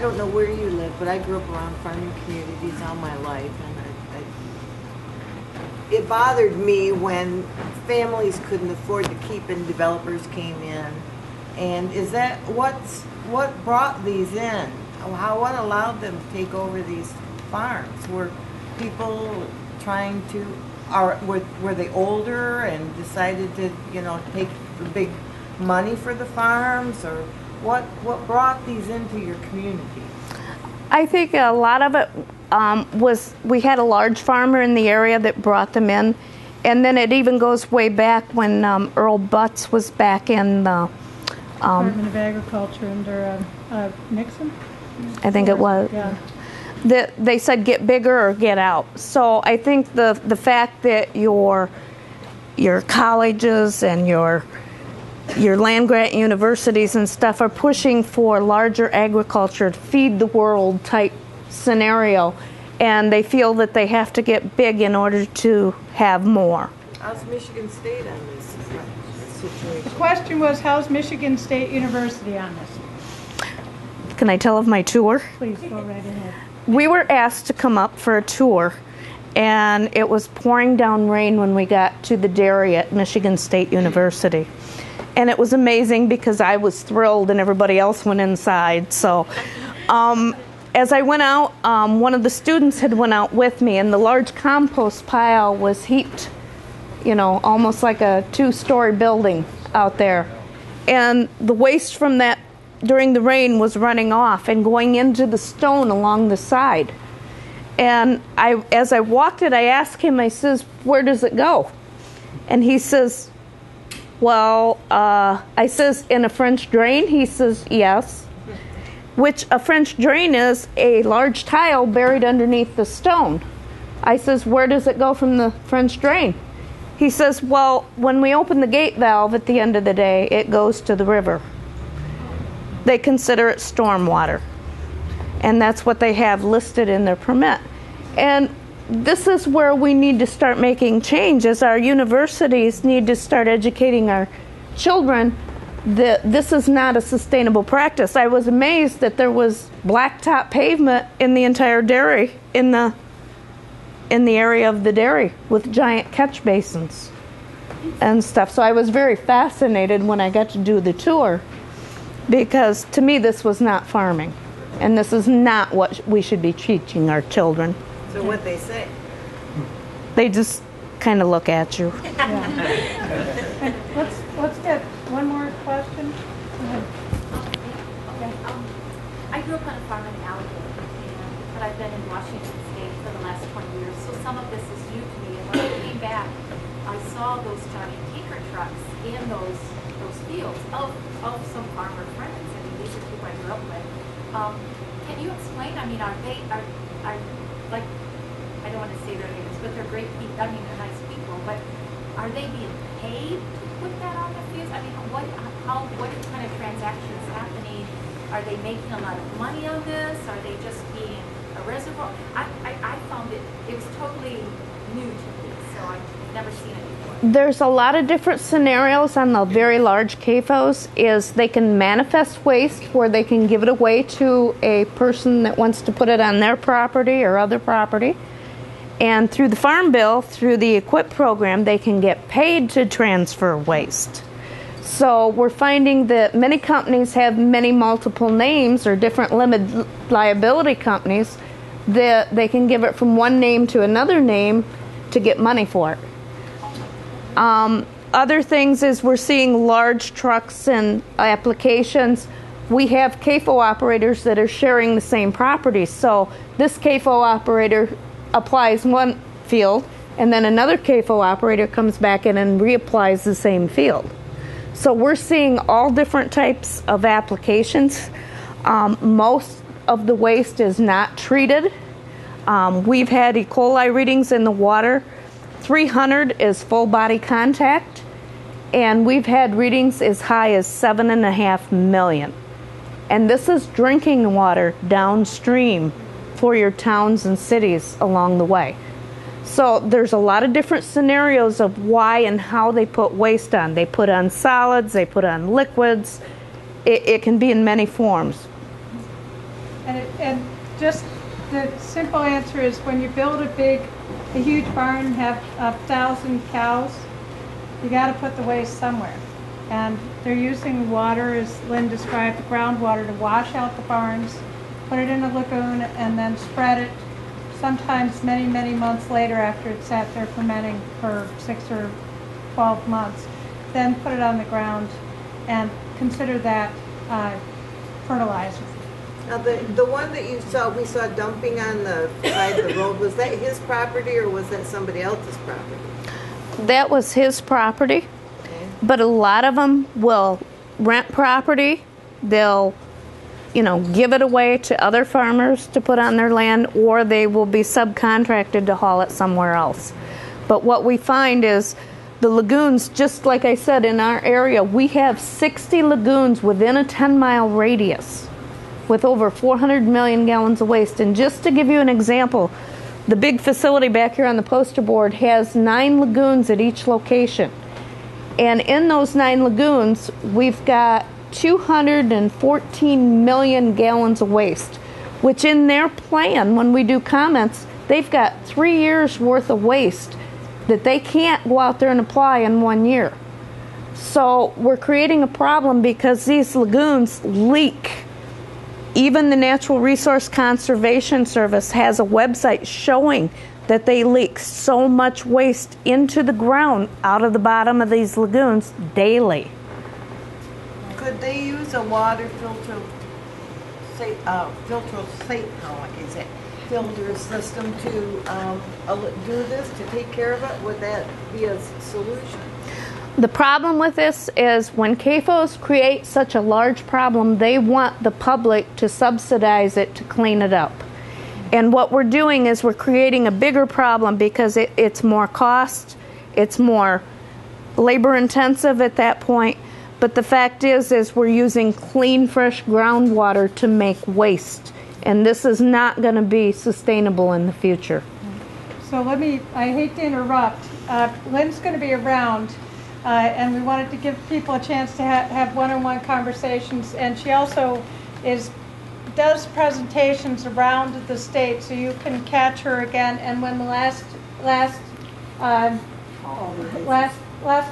don't know where you live, but I grew up around farming communities all my life, and it bothered me when families couldn't afford to keep and developers came in. And is that what brought these in? What allowed them to take over these farms? Were people trying to, were they older and decided to, take the big money for the farms, or what brought these into your community? I think a lot of it was we had a large farmer in the area that brought them in, and then it even goes way back when Earl Butts was back in the Department of Agriculture under Nixon. I think it was. Yeah. They said get bigger or get out. So I think the fact that your colleges and your land grant universities and stuff are pushing for larger agriculture, feed the world type scenario, and they feel that they have to get big in order to have more. How's Michigan State on this situation? The question was, how's Michigan State University on this? Can I tell of my tour? Please go right ahead. We were asked to come up for a tour, and it was pouring down rain when we got to the dairy at Michigan State University. And it was amazing because I was thrilled and everybody else went inside. So as I went out, one of the students had went out with me, and the large compost pile was heaped, almost like a 2-story building out there. And the waste from that during the rain was running off and going into the stone along the side. And as I walked it, I asked him, I says, where does it go? And he says, well, I says, in a French drain? He says, yes. Which a French drain is a large tile buried underneath the stone. I says, where does it go from the French drain? He says, well, when we open the gate valve at the end of the day, it goes to the river. They consider it stormwater. And that's what they have listed in their permit. And this is where we need to start making change, as our universities need to start educating our children that this is not a sustainable practice. I was amazed that there was blacktop pavement in the entire dairy, in the area of the dairy, with giant catch basins and stuff. So I was very fascinated when I got to do the tour, because to me this was not farming, and this is not what we should be teaching our children. So what they say? They just kind of look at you. Yeah. Let's get one more question. Go ahead. Okay. I grew up on a farm in Alligator, but I've been in Washington State for the last 20 years, so some of this is new to me. And when I came back, I saw those giant tanker trucks in those fields of some farmer friends. I mean, these are people I grew up with. Can you explain? I mean, are like, I don't want to say their names, but they're great people. I mean, they're nice people. But are they being paid to put that on the fields? I mean, what kind of transactions happening? Are they making a lot of money on this? Are they just being a reservoir? I found it was totally new to me, so I've never seen it before. There's a lot of different scenarios on the very large CAFOs. Is they can manifest waste where they can give it away to a person that wants to put it on their property or other property. And through the Farm Bill, through the EQUIP program, they can get paid to transfer waste. So we're finding that many companies have many multiple names, or different limited liability companies, that they can give it from one name to another name to get money for it. Other things is we're seeing large trucks and applications. We have CAFO operators that are sharing the same property. So this CAFO operator applies one field, and then another CAFO operator comes back in and reapplies the same field. So we're seeing all different types of applications. Most of the waste is not treated. We've had E. coli readings in the water. 300 is full body contact, and we've had readings as high as 7.5 million. And this is drinking water downstream for your towns and cities along the way. So there's a lot of different scenarios of why and how they put waste on. They put on solids, they put on liquids. It can be in many forms. And And just the simple answer is when you build a huge barn and have 1,000 cows, you got to put the waste somewhere. And they're using water, as Lynn described, the groundwater to wash out the barns, put it in a lagoon, and then spread it sometimes many, many months later after it's sat there fermenting for 6 or 12 months. Then put it on the ground and consider that fertilizer. Now, the one that we saw dumping on the side of the road, was that his property or was that somebody else's property? That was his property, Okay. but a lot of them will rent property. They'll, give it away to other farmers to put on their land, or they will be subcontracted to haul it somewhere else. But what we find is the lagoons, just like I said, in our area, we have 60 lagoons within a 10-mile radius with over 400 million gallons of waste. And just to give you an example, the big facility back here on the poster board has 9 lagoons at each location. And in those 9 lagoons, we've got 214 million gallons of waste, which in their plan, when we do comments, they've got 3 years worth of waste that they can't go out there and apply in 1 year. So we're creating a problem because these lagoons leak. Even the Natural Resource Conservation Service has a website showing that they leak so much waste into the ground out of the bottom of these lagoons daily. Could they use a water filter system to do this, to take care of it? Would that be a solution? The problem with this is when CAFOs create such a large problem, they want the public to subsidize it to clean it up. And what we're doing is we're creating a bigger problem because it's more cost, it's more labor intensive at that point. But the fact is we're using clean, fresh groundwater to make waste. And this is not going to be sustainable in the future. So I hate to interrupt. Lynn's going to be around. And we wanted to give people a chance to have one-on-one conversations. And she also does presentations around the state, so you can catch her again. And when the last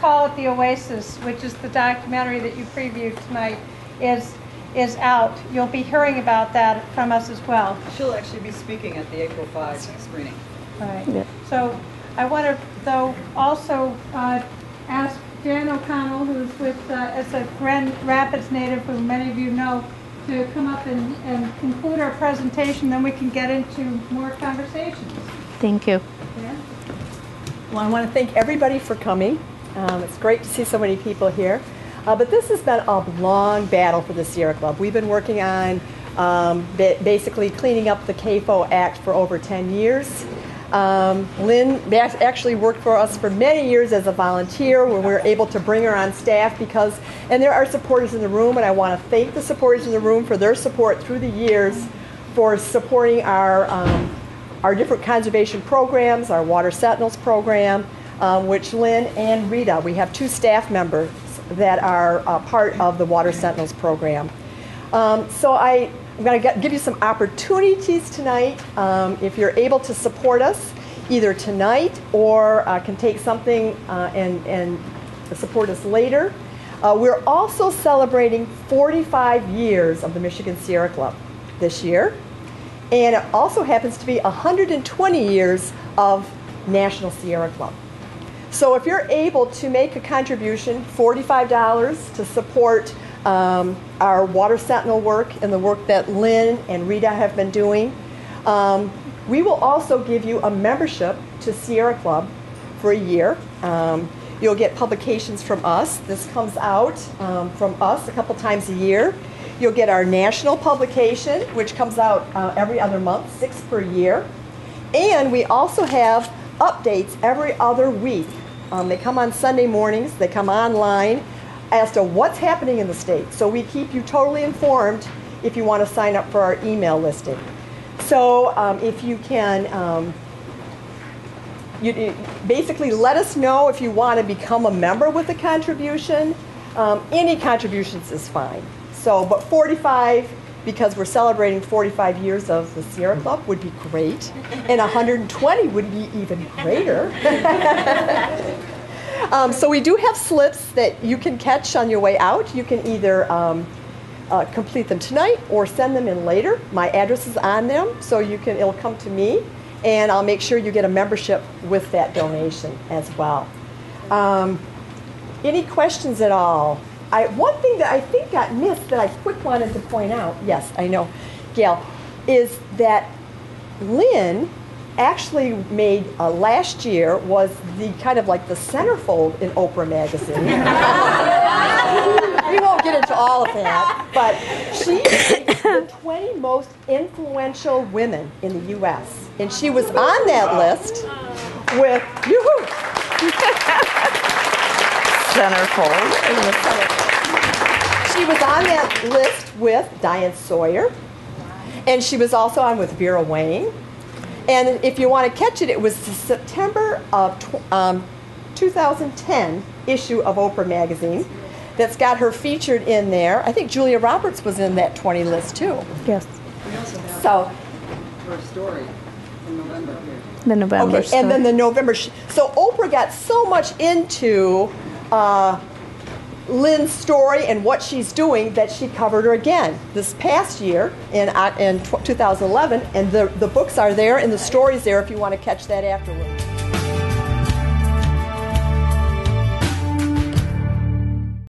call at the Oasis, which is the documentary that you previewed tonight, is out, you'll be hearing about that from us as well. She'll actually be speaking at the April 5 screening. All right. Yeah. So I want to, though, also ask Jan O'Connell, who's as a Grand Rapids native, who many of you know, to come up and conclude our presentation. Then we can get into more conversations. Thank you. Yeah. Well, I want to thank everybody for coming. It's great to see so many people here. But this has been a long battle for the Sierra Club. We've been working on basically cleaning up the CAFO Act for over 10 years. Lynn actually worked for us for many years as a volunteer when we were able to bring her on staff and there are supporters in the room, and I want to thank the supporters in the room for their support through the years for supporting our different conservation programs, our Water Sentinels program, which Lynn and Rita, we have 2 staff members that are part of the Water Sentinels program. So I'm going to give you some opportunities tonight. If you're able to support us either tonight or can take something and support us later. We're also celebrating 45 years of the Michigan Sierra Club this year. And it also happens to be 120 years of National Sierra Club. So if you're able to make a contribution, $45 to support our Water Sentinel work and the work that Lynn and Rita have been doing, we will also give you a membership to Sierra Club for a year. You'll get publications from us. This comes out from us a couple times a year. You'll get our national publication, which comes out every other month, 6 per year. And we also have updates every other week. They come on Sunday mornings, they come online as to what's happening in the state. So we keep you totally informed if you want to sign up for our email listing. So if you can, you basically let us know if you want to become a member with a contribution. Any contributions is fine. So, but 45 because we're celebrating 45 years of the Sierra Club would be great, and 120 would be even greater. So we do have slips that you can catch on your way out. You can either complete them tonight or send them in later. My address is on them, so it'll come to me, and I'll make sure you get a membership with that donation as well. Any questions at all? One thing that I think got missed that I quick wanted to point out, yes, I know, Gail, is that Lynn actually made last year was the kind of like the centerfold in Oprah magazine. We won't get into all of that, but she is the 20 most influential women in the U.S. And she was on that list with, yoo-hoo! Centerfold. She was on that list with Diane Sawyer, and she was also on with Vera Wayne. And if you want to catch it, it was the September of 2010 issue of Oprah magazine that's got her featured in there. I think Julia Roberts was in that 20 list too. Yes. We also have So, her story in November here. The November okay, and then the November. So Oprah got so much into Lynn's story and what she's doing that she covered her again this past year in 2011, and the books are there and the story's there if you want to catch that afterwards.